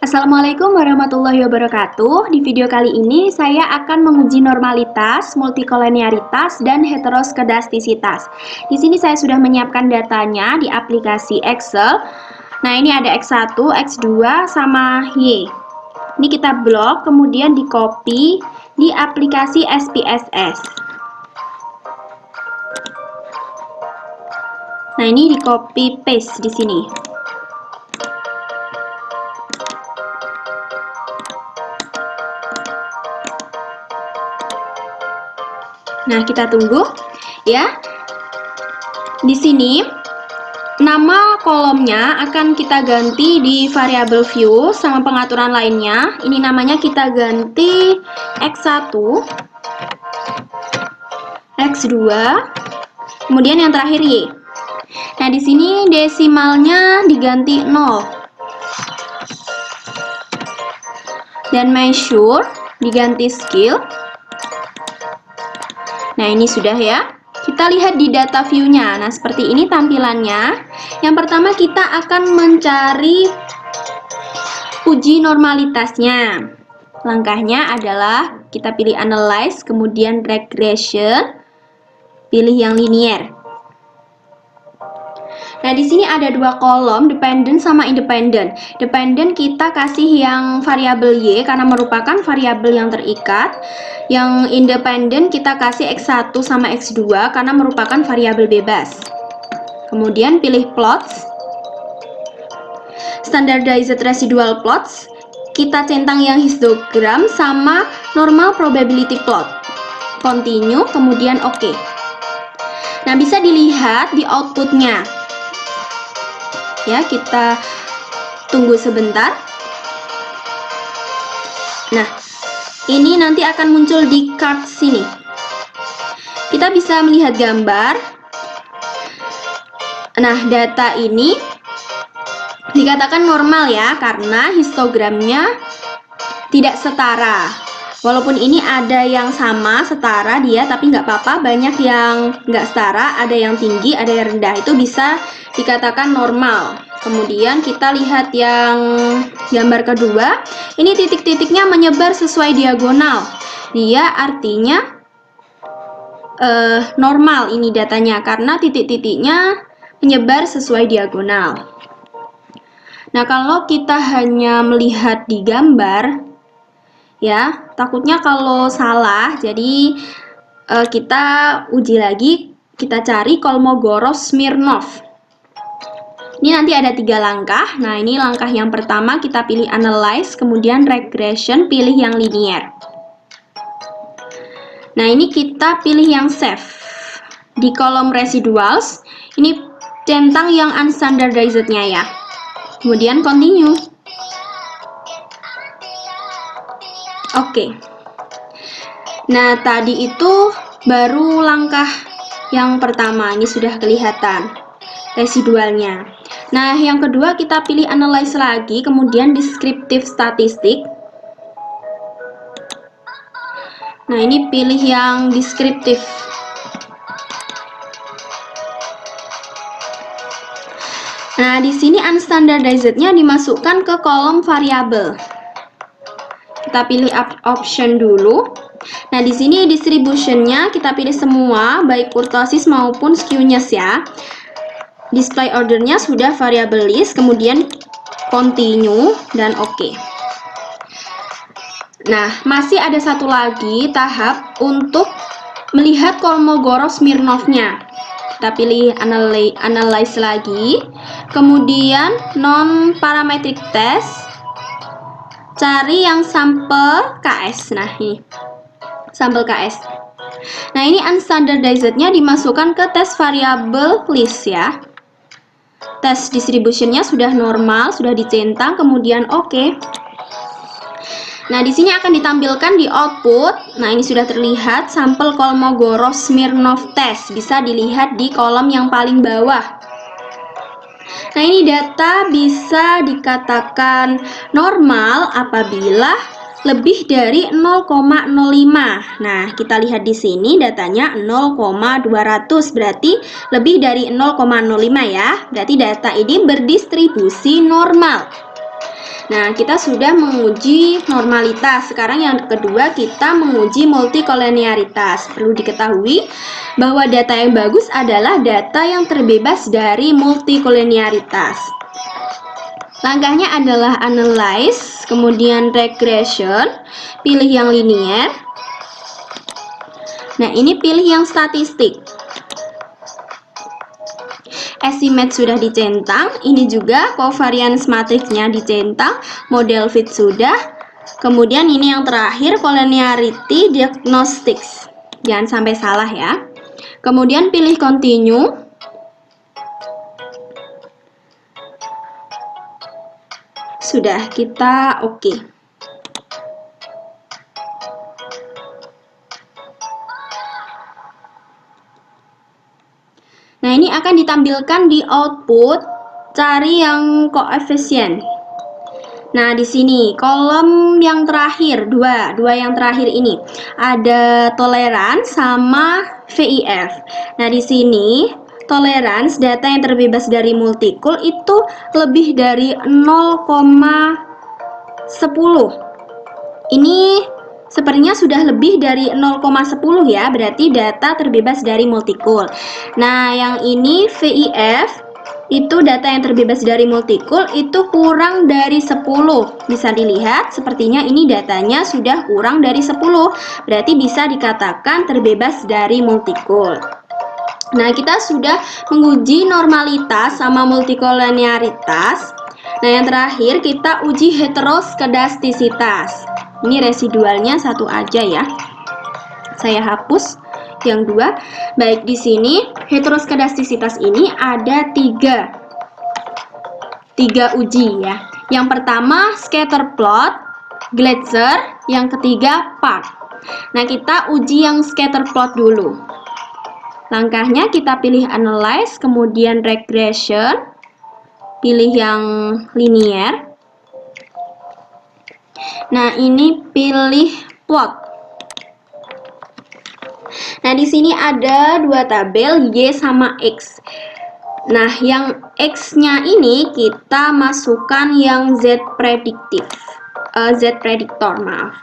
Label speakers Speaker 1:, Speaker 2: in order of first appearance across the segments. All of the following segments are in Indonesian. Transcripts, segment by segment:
Speaker 1: Assalamualaikum warahmatullahi wabarakatuh. Di video kali ini saya akan menguji normalitas, multikoleniaritas, dan heteroskedastisitas. Di sini saya sudah menyiapkan datanya di aplikasi Excel. Nah, ini ada X1, X2, sama Y. Ini kita blok, kemudian di copy di aplikasi SPSS. Nah, ini di copy paste di sini. Nah, kita tunggu ya. Di sini nama kolomnya akan kita ganti di variabel view sama pengaturan lainnya. Ini namanya kita ganti X1, X2, kemudian yang terakhir Y. Nah, di sini desimalnya diganti 0. Dan measure diganti scale. Nah, ini sudah ya. Kita lihat di data view-nya. Nah, seperti ini tampilannya. Yang pertama kita akan mencari uji normalitasnya. Langkahnya adalah kita pilih analyze, kemudian regression, pilih yang linear. Nah, di sini ada dua kolom, dependent sama independent. Dependent kita kasih yang variabel Y karena merupakan variabel yang terikat. Yang independent kita kasih X1 sama X2 karena merupakan variabel bebas. Kemudian pilih plots. Standardized residual plots. Kita centang yang histogram sama normal probability plot. Continue, kemudian OK. Nah, bisa dilihat di outputnya. Ya, kita tunggu sebentar. Nah, ini nanti akan muncul di chart sini. Kita bisa melihat gambar. Nah, data ini dikatakan normal ya, karena histogramnya tidak setara. Walaupun ini ada yang sama, setara dia, tapi nggak apa-apa, banyak yang nggak setara, ada yang tinggi, ada yang rendah. Itu bisa dikatakan normal. Kemudian kita lihat yang gambar kedua. Ini titik-titiknya menyebar sesuai diagonal. Dia artinya normal ini datanya, karena titik-titiknya menyebar sesuai diagonal. Nah, kalau kita hanya melihat di gambar, ya, takutnya kalau salah. Jadi kita uji lagi, kita cari Kolmogorov-Smirnov. Ini nanti ada 3 langkah. Nah, ini langkah yang pertama kita pilih analyze, kemudian regression, pilih yang linear. Nah, ini kita pilih yang save. Di kolom residuals, ini centang yang unstandardized-nya ya. Kemudian continue. Oke. Nah, tadi itu baru langkah yang pertama. Ini sudah kelihatan residualnya. Nah, yang kedua kita pilih analyze lagi, kemudian descriptive statistik. Nah, ini pilih yang deskriptif. Nah, di sini unstandardized-nya dimasukkan ke kolom variabel. Kita pilih option dulu. Nah, di sini distribution-nya kita pilih semua, baik kurtosis maupun skewness ya. Display order-nya sudah variable list, kemudian continue dan OK. Nah, masih ada satu lagi tahap untuk melihat Kolmogorov-Smirnov-nya. Kita pilih analyze lagi, kemudian non-parametric test, cari yang sampel KS. Nah, ini sampel KS. Nah, ini unstandardized-nya dimasukkan ke tes variable list ya. Tes distribution-nya sudah normal, sudah dicentang, kemudian OK. Nah, di sini akan ditampilkan di output. Nah, ini sudah terlihat sampel Kolmogorov-Smirnov test. Bisa dilihat di kolom yang paling bawah. Nah, ini data bisa dikatakan normal apabila lebih dari 0,05. Nah, kita lihat di sini datanya 0,200, berarti lebih dari 0,05 ya. Berarti data ini berdistribusi normal. Nah, kita sudah menguji normalitas. Sekarang yang kedua kita menguji multikolinearitas. Perlu diketahui bahwa data yang bagus adalah data yang terbebas dari multikolinearitas. Langkahnya adalah analyze, kemudian regression, pilih yang linear. Nah, ini pilih yang statistik. Estimate sudah dicentang, ini juga covariance matrixnya dicentang, model fit sudah. Kemudian ini yang terakhir collinearity diagnostics. Jangan sampai salah ya. Kemudian pilih continue. Sudah, kita oke. Nah, ini akan ditampilkan di output, cari yang koefisien. Nah, di sini kolom yang terakhir, dua yang terakhir ini ada tolerans sama VIF. Nah, di sini tolerans data yang terbebas dari multikul itu lebih dari 0,10. Ini sepertinya sudah lebih dari 0,10 ya, berarti data terbebas dari multikul. Nah, yang ini VIF itu data yang terbebas dari multikul itu kurang dari 10. Bisa dilihat sepertinya ini datanya sudah kurang dari 10. Berarti bisa dikatakan terbebas dari multikul. Nah, kita sudah menguji normalitas sama multikolinearitas. Nah, yang terakhir kita uji heteroskedastisitas. Ini residualnya satu aja ya. Saya hapus yang dua. Baik, di sini heteroskedastisitas ini ada tiga uji ya. Yang pertama scatter plot, Glatzer, yang ketiga Park. Nah, kita uji yang scatter plot dulu. Langkahnya kita pilih analyze, kemudian regression, pilih yang linear. Nah, ini pilih plot. Nah, di sini ada dua tabel Y sama X. Nah, yang X-nya ini kita masukkan yang Z predictor, maaf.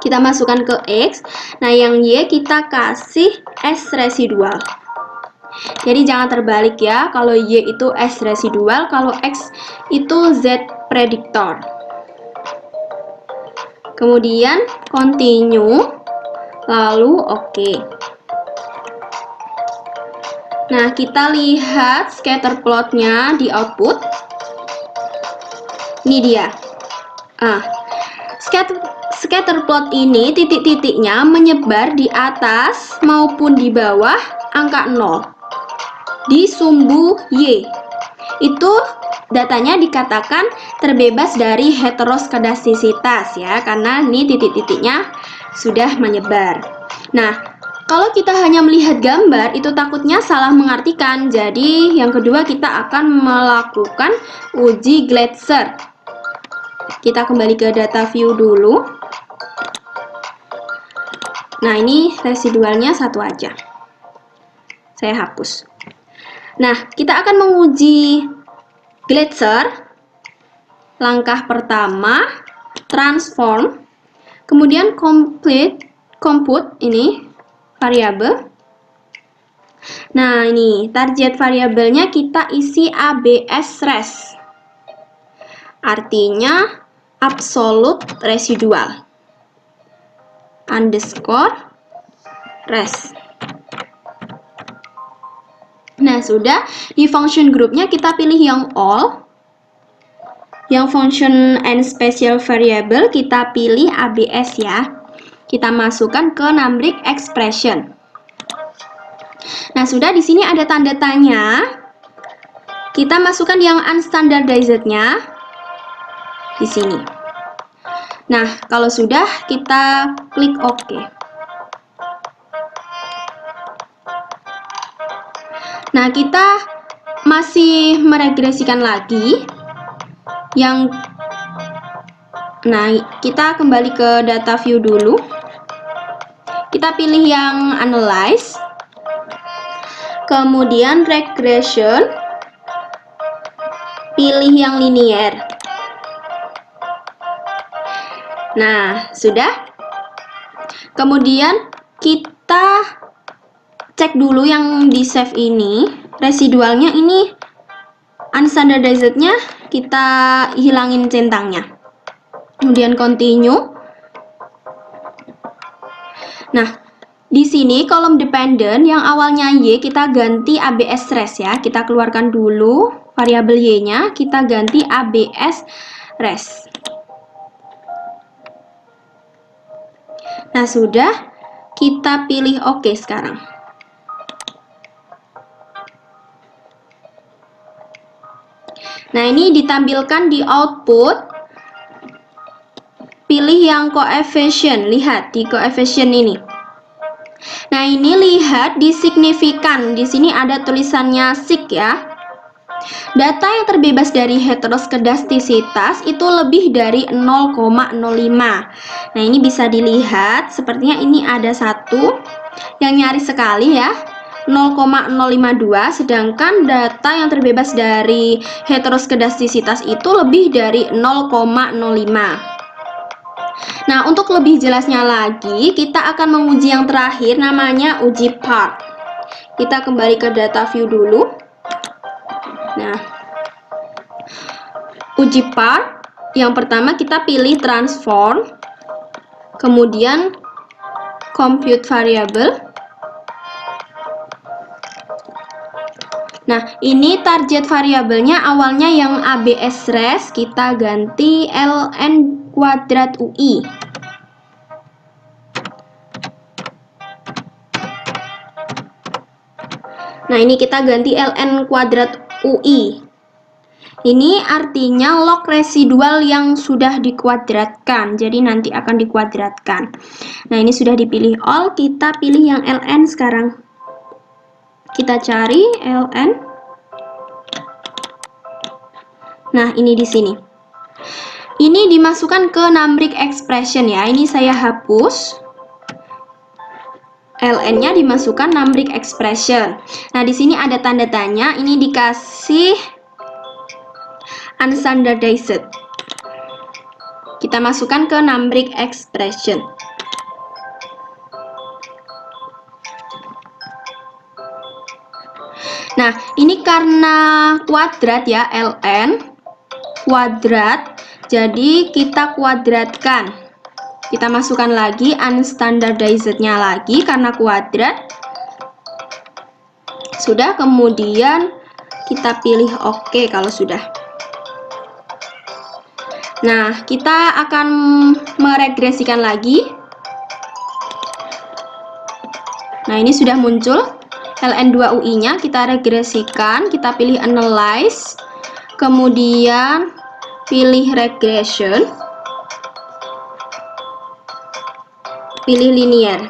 Speaker 1: Kita masukkan ke X. Nah, yang Y kita kasih S residual. Jadi jangan terbalik ya, kalau Y itu S residual, kalau X itu Z predictor. Kemudian continue, lalu oke. Nah, kita lihat scatter plotnya di output. Ini dia. Scatter plot ini titik-titiknya menyebar di atas maupun di bawah angka 0 di sumbu Y. Itu datanya dikatakan terbebas dari heteroskedastisitas ya, karena ini titik-titiknya sudah menyebar. Nah, kalau kita hanya melihat gambar itu takutnya salah mengartikan. Jadi yang kedua kita akan melakukan uji Glatzer. Kita kembali ke data view dulu. Nah, ini residualnya satu aja. Saya hapus. Nah, kita akan menguji Glatzer. Langkah pertama transform, kemudian compute ini variabel. Nah, ini target variabelnya kita isi ABS res. Artinya absolute residual underscore res. Nah, sudah di function groupnya kita pilih yang all. Yang function and special variable kita pilih ABS ya. Kita masukkan ke numeric expression. Nah, sudah di sini ada tanda tanya. Kita masukkan yang unstandardized-nya di sini. Nah, kalau sudah kita klik OK. Nah, kita masih meregresikan lagi. Nah, kita kembali ke data view dulu. Kita pilih yang analyze. Kemudian regression. Pilih yang linear. Nah, sudah. Kemudian kita cek dulu yang di save ini, residualnya ini unstandardized-nya kita hilangin centangnya. Kemudian continue. Nah, di sini kolom dependent yang awalnya Y kita ganti ABS res ya. Kita keluarkan dulu variabel Y-nya, kita ganti ABS res. Nah, sudah, kita pilih OK sekarang. Nah, ini ditampilkan di output. Pilih yang coefficient, lihat di coefficient ini. Nah, ini lihat di signifikan. Di sini ada tulisannya sig ya. Data yang terbebas dari heteroskedastisitas itu lebih dari 0,05. Nah, ini bisa dilihat, sepertinya ini ada satu yang nyaris sekali ya, 0,052, sedangkan data yang terbebas dari heteroskedastisitas itu lebih dari 0,05. Nah, untuk lebih jelasnya lagi, kita akan menguji yang terakhir, namanya uji part. Kita kembali ke data view dulu. Nah, uji part, yang pertama kita pilih transform, kemudian compute variable. Nah, ini target variabelnya awalnya yang ABS res, kita ganti ln kuadrat UI. Nah, ini kita ganti ln kuadrat UI. Ini artinya log residual yang sudah dikuadratkan, jadi nanti akan dikuadratkan. Nah, ini sudah dipilih all, kita pilih yang ln sekarang. Kita cari ln. Nah, ini di sini. Ini dimasukkan ke numeric expression ya. Ini saya hapus. ln-nya dimasukkan numeric expression. Nah, di sini ada tanda tanya, ini dikasih unstandardized. Kita masukkan ke numeric expression. Nah, ini karena kuadrat ya, ln kuadrat, jadi kita kuadratkan. Kita masukkan lagi unstandardized-nya lagi karena kuadrat. Sudah, kemudian kita pilih OK kalau sudah. Nah, kita akan meregresikan lagi. Nah, ini sudah muncul ln2UI-nya, kita regresikan, kita pilih analyze, kemudian pilih regression, pilih linear.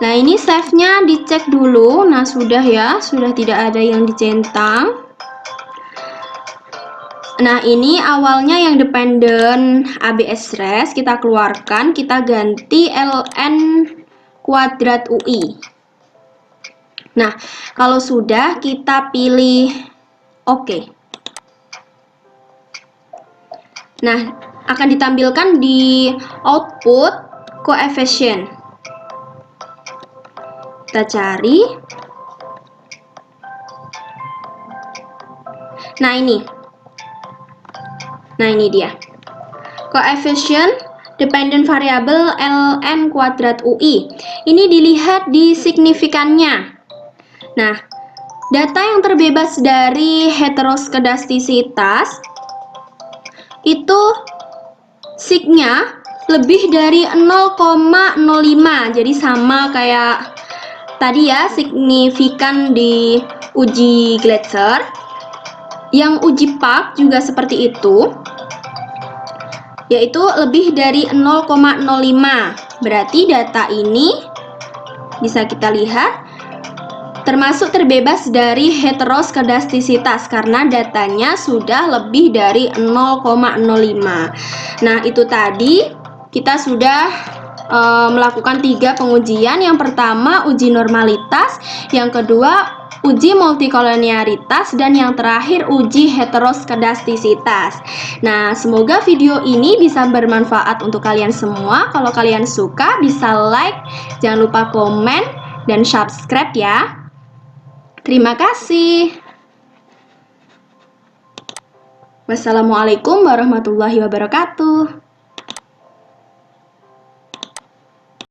Speaker 1: Nah, ini save-nya dicek dulu. Nah, sudah ya, sudah tidak ada yang dicentang. Nah, ini awalnya yang dependent ABS res, kita keluarkan, kita ganti ln kuadrat UI. Nah, kalau sudah, kita pilih OK. Nah, akan ditampilkan di output coefficient. Kita cari. Nah, ini. Nah, ini dia. Coefficient dependent variable ln kuadrat UI. Ini dilihat di signifikannya. Nah, data yang terbebas dari heteroskedastisitas itu sig-nya lebih dari 0,05. Jadi sama kayak tadi ya, signifikan di uji Gletser. Yang uji part juga seperti itu, yaitu lebih dari 0,05. Berarti data ini bisa kita lihat termasuk terbebas dari heteroskedastisitas karena datanya sudah lebih dari 0,05. Nah, itu tadi kita sudah melakukan 3 pengujian. Yang pertama uji normalitas, yang kedua uji multikolonialitas, dan yang terakhir uji heteroskedastisitas. Nah, semoga video ini bisa bermanfaat untuk kalian semua. Kalau kalian suka bisa like, jangan lupa komen dan subscribe ya. Terima kasih. Wassalamualaikum warahmatullahi wabarakatuh.